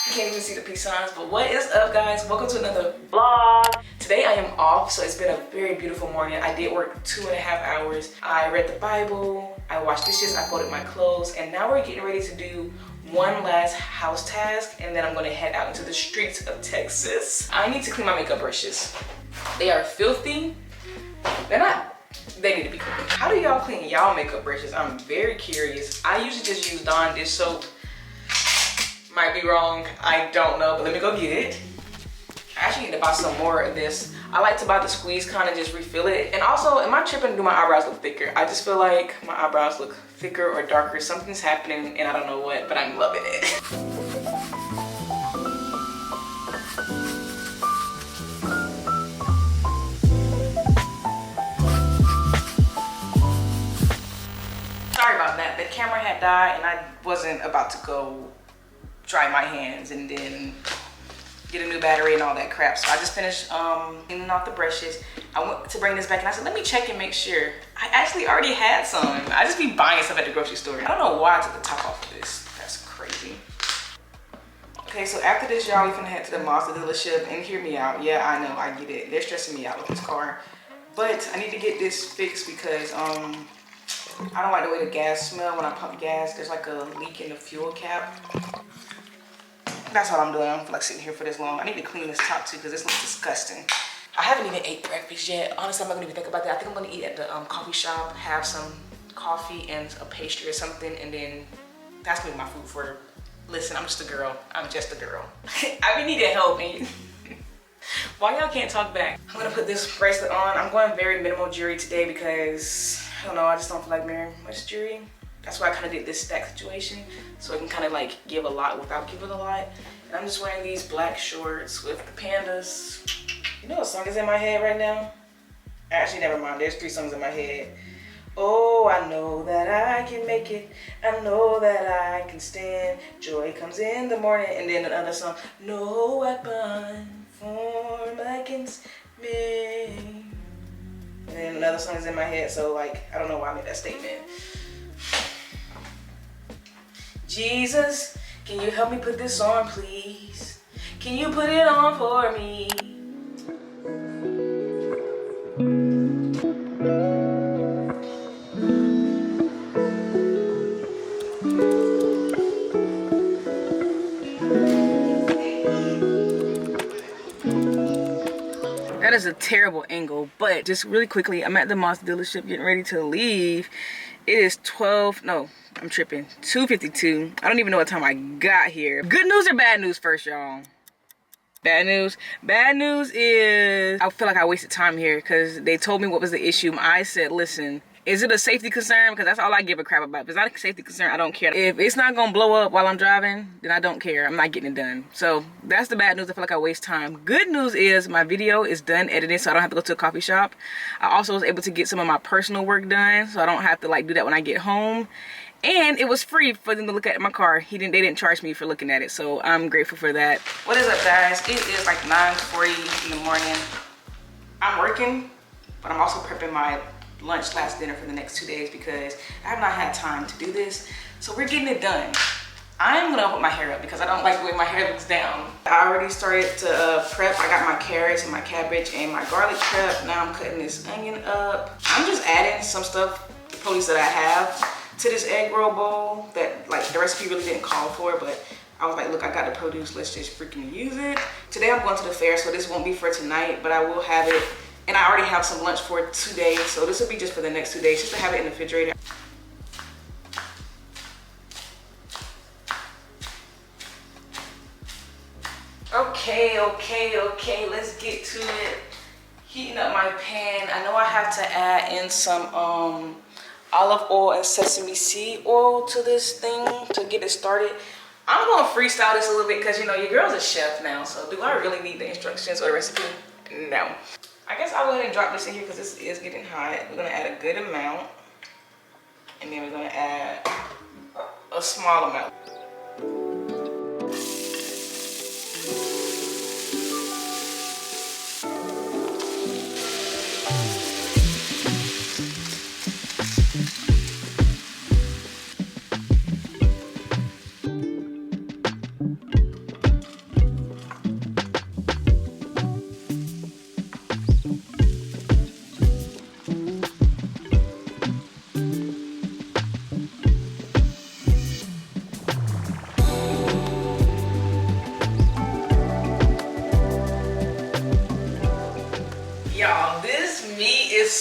You can't even see the peace signs, but what is up, guys? Welcome to another vlog. Today I am off, so it's been a very beautiful morning. I did work 2.5 hours. I read the Bible, I washed dishes, I folded my clothes, and now we're getting ready to do one last house task, and then I'm gonna head out into the streets of Texas. I need to clean my makeup brushes. They are filthy. They're not. They need to be cleaned. How do y'all clean y'all makeup brushes? I'm very curious. I usually just use Dawn dish soap. Might be wrong, I don't know, but let me go get it. I actually need to buy some more of this. I like to buy the squeeze kind and just refill it. And also, am I tripping to do my eyebrows look thicker? I just feel like my eyebrows look thicker or darker. Something's happening and I don't know what, but I'm loving it. Sorry about that. The camera had died and I wasn't about to go dry my hands and then get a new battery and all that crap. So I just finished cleaning off the brushes. I went to bring this back and I said, let me check and make sure. I actually already had some. I just be buying stuff at the grocery store. I don't know why I took the top off of this. That's crazy. Okay, so after this, y'all, we finna head to the Mazda dealership and hear me out. Yeah, I know, I get it. They're stressing me out with this car. But I need to get this fixed because I don't like the way the gas smell when I pump gas. There's like a leak in the fuel cap. That's all I'm doing. I don't feel like sitting here for this long. I need to clean this top too because this looks disgusting. I haven't even ate breakfast yet. Honestly, I'm not gonna even think about that. I think I'm gonna eat at the coffee shop, have some coffee and a pastry or something, and then that's gonna be my food for, listen, I'm just a girl. I'm just a girl. I be needing help, and why y'all can't talk back? I'm gonna put this bracelet on. I'm going very minimal jewelry today because, I don't know, I just don't feel like wearing much jewelry. That's why I kind of did this stack situation, so I can kind of like give a lot without giving a lot. And I'm just wearing these black shorts with the pandas. You know what song is in my head right now? Actually, never mind. There's 3 songs in my head. Oh, I know that I can make it. I know that I can stand. Joy comes in the morning. And then another song. No weapon formed against me. And then another song is in my head. So like, I don't know why I made that statement. Jesus, can you help me put this on, please? Can you put it on for me? That is a terrible angle, but just really quickly, I'm at the Mazda dealership getting ready to leave. It is 2:52. I don't even know what time I got here. Good news or bad news first, y'all? Bad news. Bad news is I feel like I wasted time here because they told me what was the issue. I said, listen, is it a safety concern? Because that's all I give a crap about. If it's not a safety concern, I don't care. If it's not gonna blow up while I'm driving, then I don't care. I'm not getting it done. So that's the bad news. I feel like I waste time. Good news is my video is done editing, so I don't have to go to a coffee shop. I also was able to get some of my personal work done, so I don't have to like do that when I get home. And it was free for them to look at my car. They didn't charge me for looking at it, so I'm grateful for that. What is up, guys? It is like 9:40 in the morning. I'm working, but I'm also prepping my lunch / dinner for the next 2 days because I have not had time to do this. So we're getting it done. I'm gonna put my hair up because I don't like the way my hair looks down. I already started to prep. I got my carrots and my cabbage and my garlic prep. Now I'm cutting this onion up. I'm just adding some stuff, the produce that I have, to this egg roll bowl that like the recipe really didn't call for, but I was like, look, I got the produce, let's just freaking use it. Today I'm going to the fair, so this won't be for tonight, but I will have it. And I already have some lunch for 2 days, so this will be just for the next 2 days, just to have it in the refrigerator. Okay, let's get to it. Heating up my pan. I know I have to add in some olive oil and sesame seed oil to this thing to get it started. I'm gonna freestyle this a little bit because, you know, your girl's a chef now, so do I really need the instructions or the recipe? No. I guess I'll go ahead and drop this in here because this is getting hot. We're gonna add a good amount, and then we're gonna add a small amount.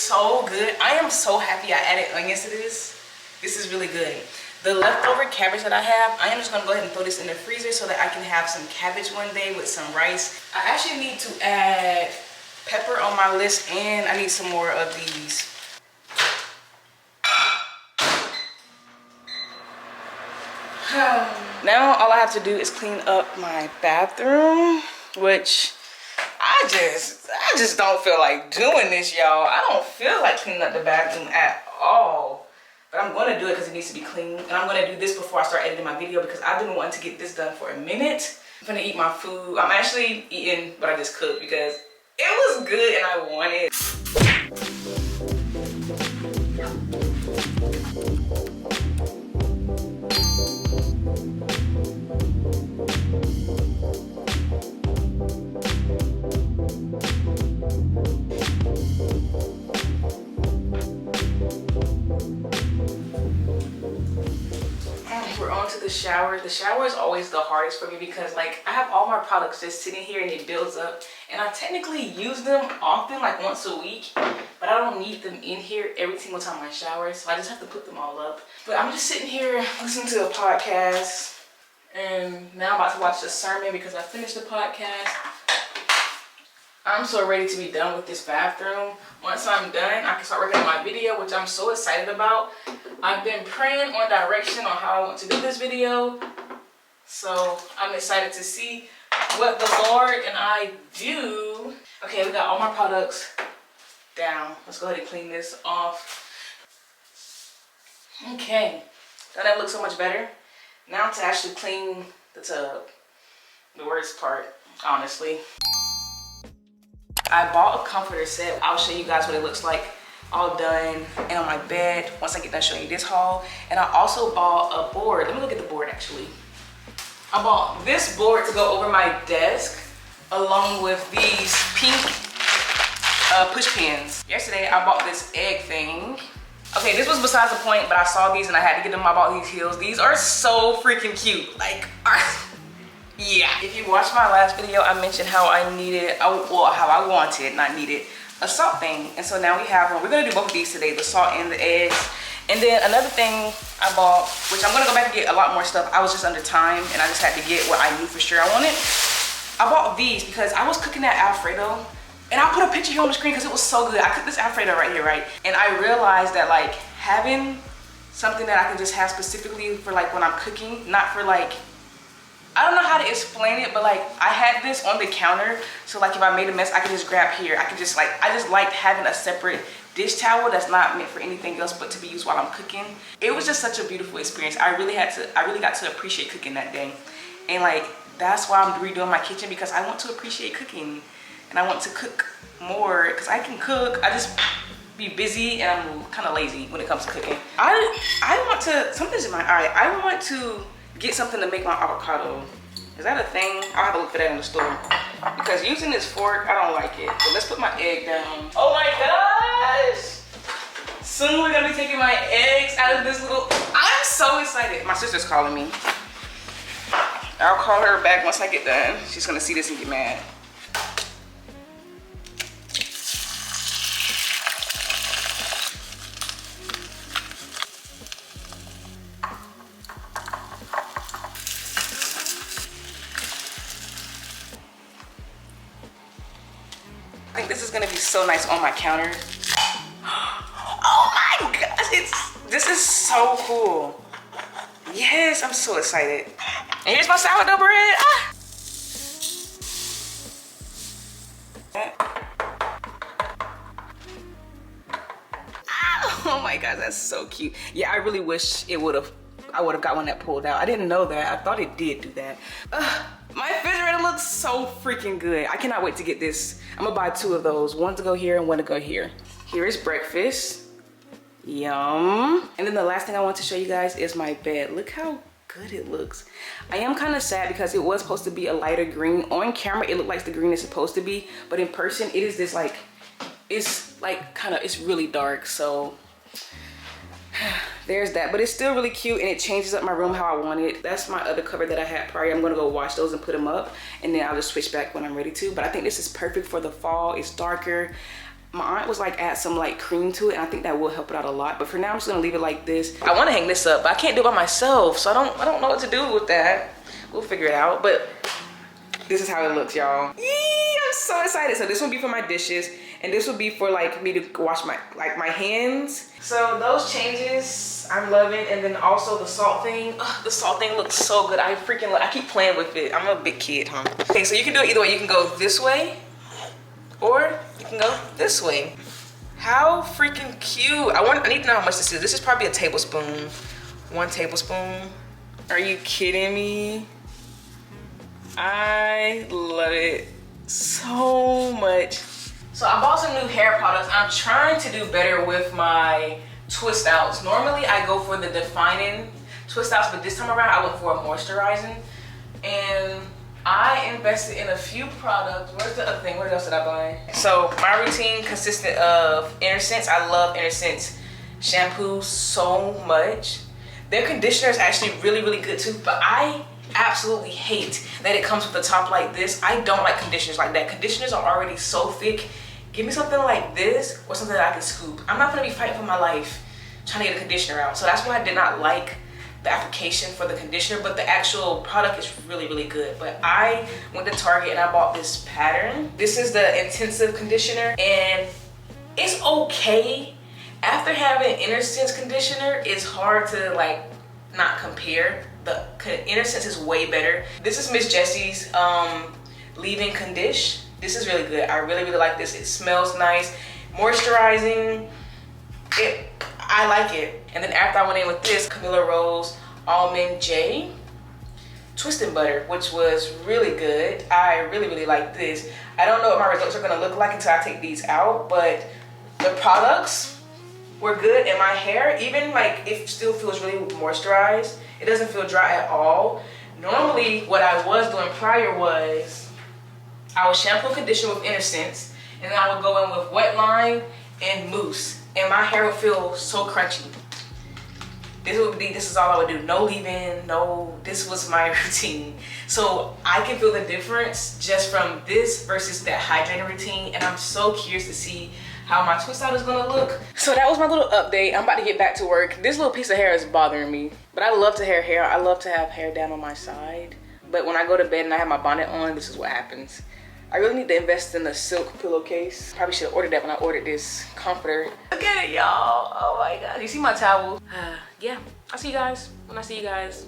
so good. I am so happy I added onions to this. This is really good. The leftover cabbage that I have, I am just gonna go ahead and throw this in the freezer so that I can have some cabbage one day with some rice. I actually need to add pepper on my list, and I need some more of these. Now all I have to do is clean up my bathroom, which I just don't feel like doing this, y'all. I don't feel like cleaning up the bathroom at all. But I'm gonna do it because it needs to be clean. And I'm gonna do this before I start editing my video because I've been wanting to get this done for a minute. I'm gonna eat my food. I'm actually eating what I just cooked because it was good and I want it. We're on to the shower. The shower is always the hardest for me because like I have all my products just sitting here and it builds up, and I technically use them often, like once a week, but I don't need them in here every single time I shower, so I just have to put them all up. But I'm just sitting here listening to a podcast, and now I'm about to watch the sermon because I finished the podcast. I'm so ready to be done with this bathroom. Once I'm done, I can start working on my video, which I'm so excited about. I've been praying on direction on how I want to do this video. So I'm excited to see what the Lord and I do. Okay, we got all my products down. Let's go ahead and clean this off. Okay, now that looks so much better. Now to actually clean the tub. The worst part, honestly. I bought a comforter set. I'll show you guys what it looks like all done and on my bed once I get done showing you this haul. And I also bought a board. Let me look at the board actually. I bought this board to go over my desk along with these pink push pins. Yesterday I bought this egg thing. Okay, this was besides the point, but I saw these and I had to get them. I bought these heels. These are so freaking cute. Like, yeah. If you watched my last video, I mentioned how I needed, well, how I wanted, not needed, a salt thing. And so now we have one. We're gonna do both of these today, the salt and the eggs. And then another thing I bought, which I'm gonna go back and get a lot more stuff. I was just under time and I just had to get what I knew for sure I wanted. I bought these because I was cooking that Alfredo, and I'll put a picture here on the screen because it was so good. I cooked this Alfredo right here, right? And I realized that like having something that I can just have specifically for like when I'm cooking, not for like, I don't know how to explain it, but like I had this on the counter. So like if I made a mess, I could just grab here. I could just like, I just liked having a separate dish towel that's not meant for anything else but to be used while I'm cooking. It was just such a beautiful experience. I really got to appreciate cooking that day. And like, that's why I'm redoing my kitchen, because I want to appreciate cooking and I want to cook more because I can cook. I just be busy and I'm kind of lazy when it comes to cooking. I want to, something's in my eye. I want to get something to make my avocado. Is that a thing? I'll have to look for that in the store. Because using this fork, I don't like it. So let's put my egg down. Oh my gosh! Soon we're gonna be taking my eggs out of this little, I'm so excited. My sister's calling me. I'll call her back once I get done. She's gonna see this and get mad. I think this is gonna be so nice on my counter. Oh my gosh, this is so cool. Yes, I'm so excited. And here's my sourdough bread. Ah. Oh my god, that's so cute. Yeah, I really wish I would have got one that pulled out. I didn't know that. I thought it did do that. My refrigerator looks so freaking good. I cannot wait to get this. I'm gonna buy 2 of those. One to go here and one to go here. Here is breakfast. Yum. And then the last thing I want to show you guys is my bed. Look how good it looks. I am kind of sad because it was supposed to be a lighter green. On camera, it looked like the green is supposed to be, but in person, it is this like, it's like kind of, it's really dark. So there's that, but it's still really cute and it changes up my room how I want it. That's my other cover that I had prior. I'm gonna go wash those and put them up, and then I'll just switch back when I'm ready to. But I think this is perfect for the fall. It's darker. My aunt was like, add some like cream to it, and I think that will help it out a lot. But for now, I'm just gonna leave it like this. I want to hang this up, but I can't do it by myself, so I don't know what to do with that. We'll figure it out. But this is how it looks, y'all. I'm so excited. So this will be for my dishes, and this will be for like me to wash my hands. So those changes I'm loving, and then also the salt thing. Ugh, the salt thing looks so good. I keep playing with it. I'm a big kid, huh? Okay, so you can do it either way. You can go this way, or you can go this way. How freaking cute. I need to know how much this is. This is probably a tablespoon. 1 tablespoon. Are you kidding me? I love it so much. So I bought some new hair products. I'm trying to do better with my twist outs. Normally I go for the defining twist outs, but this time around I went for a moisturizing. And I invested in a few products. Where's the other thing? What else did I buy? So my routine consisted of Inner I love Inner shampoo so much. Their conditioner is actually really, really good too, but I absolutely hate that it comes with a top like this. I don't like conditioners like that. Conditioners are already so thick. Give me something like this or something that I can scoop. I'm not gonna be fighting for my life trying to get a conditioner out. So that's why I did not like the application for the conditioner, but the actual product is really, really good. But I went to Target and I bought this pattern. This is the intensive conditioner, and it's okay. After having Inner conditioner, it's hard to like not compare. The Inner is way better. This is Miss Jessie's leave-in condition. This is really good. I really, really like this. It smells nice, moisturizing. I like it. And then after I went in with this Camilla Rose Almond J Twisted Butter, which was really good. I really, really like this. I don't know what my results are gonna look like until I take these out, but the products were good, and my hair, even like it still feels really moisturized. It doesn't feel dry at all. Normally what I was doing prior was I would shampoo and condition with Inner and then I would go in with Wet Line and Mousse, and my hair would feel so crunchy. This is all I would do. No leave-in, this was my routine. So I can feel the difference just from this versus that hydrating routine, and I'm so curious to see how my twist out is gonna look. So that was my little update. I'm about to get back to work. This little piece of hair is bothering me, but I love to have hair. I love to have hair down on my side. But when I go to bed and I have my bonnet on, this is what happens. I really need to invest in a silk pillowcase. Probably should have ordered that when I ordered this comforter. Look at it, y'all. Oh my God. You see my towel? Yeah, I'll see you guys when I see you guys.